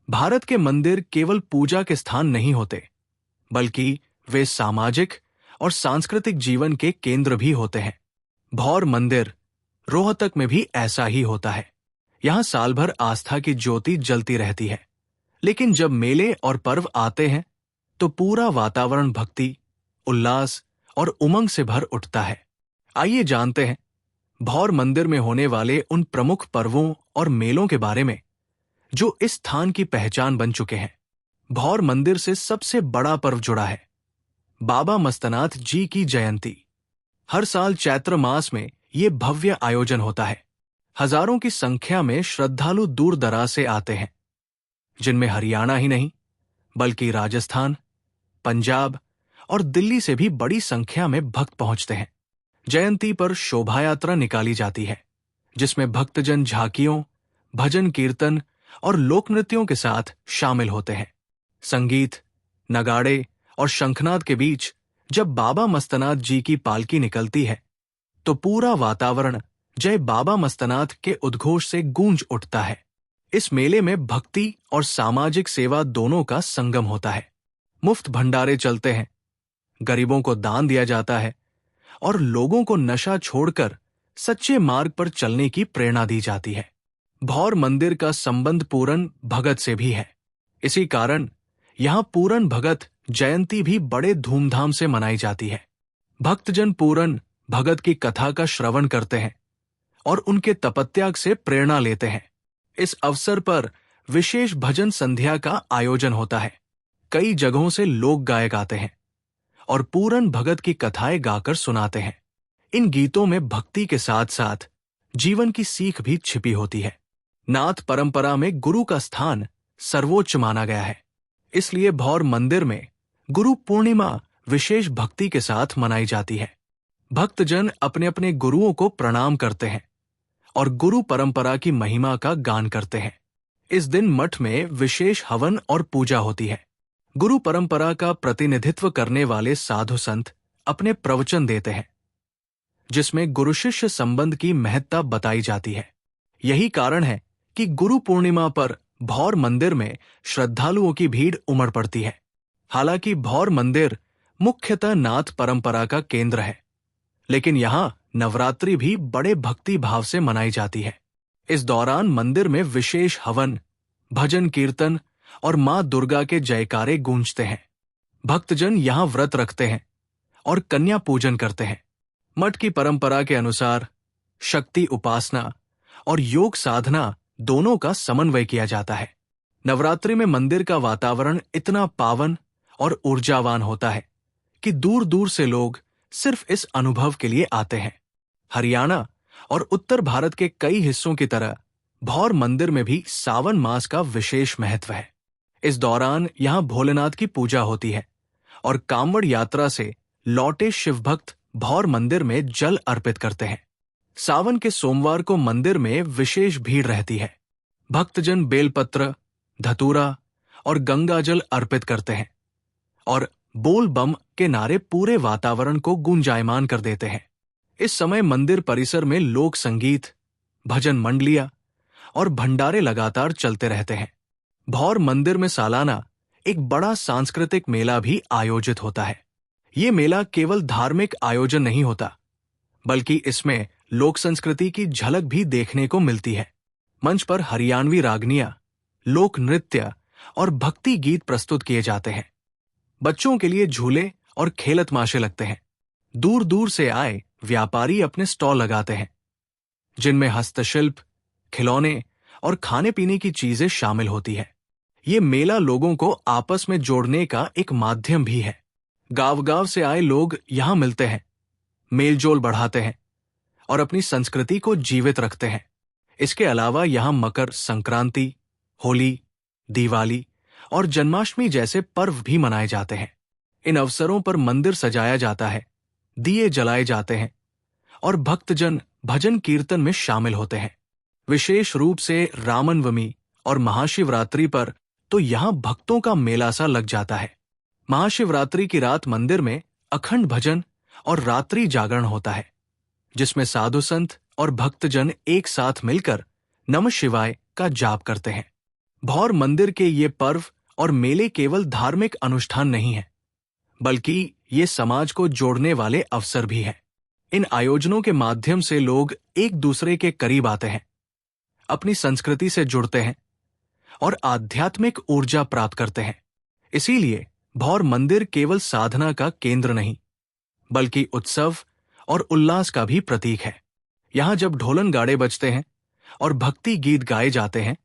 भारत के मंदिर केवल पूजा के स्थान नहीं होते, बल्कि वे सामाजिक और सांस्कृतिक जीवन के केंद्र भी होते हैं। भौर मंदिर रोहतक में भी ऐसा ही होता है। यहाँ साल भर आस्था की ज्योति जलती रहती है, लेकिन जब मेले और पर्व आते हैं तो पूरा वातावरण भक्ति, उल्लास और उमंग से भर उठता है। आइए जानते हैं भौर मंदिर में होने वाले उन प्रमुख पर्वों और मेलों के बारे में जो इस स्थान की पहचान बन चुके हैं। भौर मंदिर से सबसे बड़ा पर्व जुड़ा है बाबा मस्तनाथ जी की जयंती। हर साल चैत्र मास में ये भव्य आयोजन होता है। हजारों की संख्या में श्रद्धालु दूर दराज से आते हैं, जिनमें हरियाणा ही नहीं बल्कि राजस्थान, पंजाब और दिल्ली से भी बड़ी संख्या में भक्त पहुंचते हैं। जयंती पर शोभा यात्रा निकाली जाती है, जिसमें भक्तजन झांकियों, भजन कीर्तन और लोक नृत्यों के साथ शामिल होते हैं। संगीत, नगाड़े और शंखनाद के बीच जब बाबा मस्तनाथ जी की पालकी निकलती है तो पूरा वातावरण जय बाबा मस्तनाथ के उद्घोष से गूंज उठता है। इस मेले में भक्ति और सामाजिक सेवा दोनों का संगम होता है। मुफ्त भंडारे चलते हैं, गरीबों को दान दिया जाता है और लोगों को नशा छोड़कर सच्चे मार्ग पर चलने की प्रेरणा दी जाती है। भौर मंदिर का संबंध पूरन भगत से भी है। इसी कारण यहाँ पूरन भगत जयंती भी बड़े धूमधाम से मनाई जाती है। भक्तजन पूरन भगत की कथा का श्रवण करते हैं और उनके तपत्याग से प्रेरणा लेते हैं। इस अवसर पर विशेष भजन संध्या का आयोजन होता है। कई जगहों से लोक गायक आते हैं और पूरन भगत की कथाएं गाकर सुनाते हैं। इन गीतों में भक्ति के साथ साथ जीवन की सीख भी छिपी होती है। नाथ परंपरा में गुरु का स्थान सर्वोच्च माना गया है, इसलिए भौर मंदिर में गुरु पूर्णिमा विशेष भक्ति के साथ मनाई जाती है। भक्तजन अपने अपने गुरुओं को प्रणाम करते हैं और गुरु परंपरा की महिमा का गान करते हैं। इस दिन मठ में विशेष हवन और पूजा होती है। गुरु परंपरा का प्रतिनिधित्व करने वाले साधु संत अपने प्रवचन देते हैं, जिसमें गुरु शिष्य संबंध की महत्ता बताई जाती है। यही कारण है कि गुरु पूर्णिमा पर भौर मंदिर में श्रद्धालुओं की भीड़ उमड़ पड़ती है। हालांकि भौर मंदिर मुख्यतः नाथ परंपरा का केंद्र है, लेकिन यहाँ नवरात्रि भी बड़े भक्ति भाव से मनाई जाती है। इस दौरान मंदिर में विशेष हवन, भजन कीर्तन और मां दुर्गा के जयकारे गूंजते हैं। भक्तजन यहाँ व्रत रखते हैं और कन्या पूजन करते हैं। मठ की परंपरा के अनुसार शक्ति उपासना और योग साधना दोनों का समन्वय किया जाता है। नवरात्रि में मंदिर का वातावरण इतना पावन और ऊर्जावान होता है कि दूर दूर से लोग सिर्फ इस अनुभव के लिए आते हैं। हरियाणा और उत्तर भारत के कई हिस्सों की तरह भौर मंदिर में भी सावन मास का विशेष महत्व है। इस दौरान यहाँ भोलेनाथ की पूजा होती है और कांवड़ यात्रा से लौटे शिव भक्त भौर मंदिर में जल अर्पित करते हैं। सावन के सोमवार को मंदिर में विशेष भीड़ रहती है। भक्तजन बेलपत्र, धतूरा और गंगा जल अर्पित करते हैं और बोल बम के नारे पूरे वातावरण को गुंजायमान कर देते हैं। इस समय मंदिर परिसर में लोक संगीत, भजन मंडलियां और भंडारे लगातार चलते रहते हैं। भौर मंदिर में सालाना एक बड़ा सांस्कृतिक मेला भी आयोजित होता है। ये मेला केवल धार्मिक आयोजन नहीं होता, बल्कि इसमें लोक संस्कृति की झलक भी देखने को मिलती है। मंच पर हरियाणवी रागनियां, लोक नृत्य और भक्ति गीत प्रस्तुत किए जाते हैं। बच्चों के लिए झूले और खेल तमाशे लगते हैं। दूर दूर से आए व्यापारी अपने स्टॉल लगाते हैं, जिनमें हस्तशिल्प, खिलौने और खाने पीने की चीजें शामिल होती है। ये मेला लोगों को आपस में जोड़ने का एक माध्यम भी है। गांव-गांव से आए लोग यहाँ मिलते हैं, मेलजोल बढ़ाते हैं और अपनी संस्कृति को जीवित रखते हैं। इसके अलावा यहाँ मकर संक्रांति, होली, दिवाली और जन्माष्टमी जैसे पर्व भी मनाए जाते हैं। इन अवसरों पर मंदिर सजाया जाता है, दिए जलाए जाते हैं और भक्तजन भजन कीर्तन में शामिल होते हैं। विशेष रूप से रामनवमी और महाशिवरात्रि पर तो यहाँ भक्तों का मेला सा लग जाता है। महाशिवरात्रि की रात मंदिर में अखंड भजन और रात्रि जागरण होता है, जिसमें साधु संत और भक्तजन एक साथ मिलकर नमः शिवाय का जाप करते हैं। भौर मंदिर के ये पर्व और मेले केवल धार्मिक अनुष्ठान नहीं है, बल्कि ये समाज को जोड़ने वाले अवसर भी हैं। इन आयोजनों के माध्यम से लोग एक दूसरे के करीब आते हैं, अपनी संस्कृति से जुड़ते हैं और आध्यात्मिक ऊर्जा प्राप्त करते हैं। इसीलिए भौर मंदिर केवल साधना का केंद्र नहीं, बल्कि उत्सव और उल्लास का भी प्रतीक है। यहां जब ढोलन गाड़े बजते हैं और भक्ति गीत गाए जाते हैं,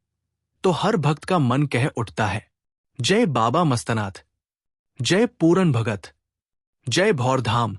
तो हर भक्त का मन कह उठता है, जय बाबा मस्तनाथ, जय पूरन भगत, जय भौर धाम।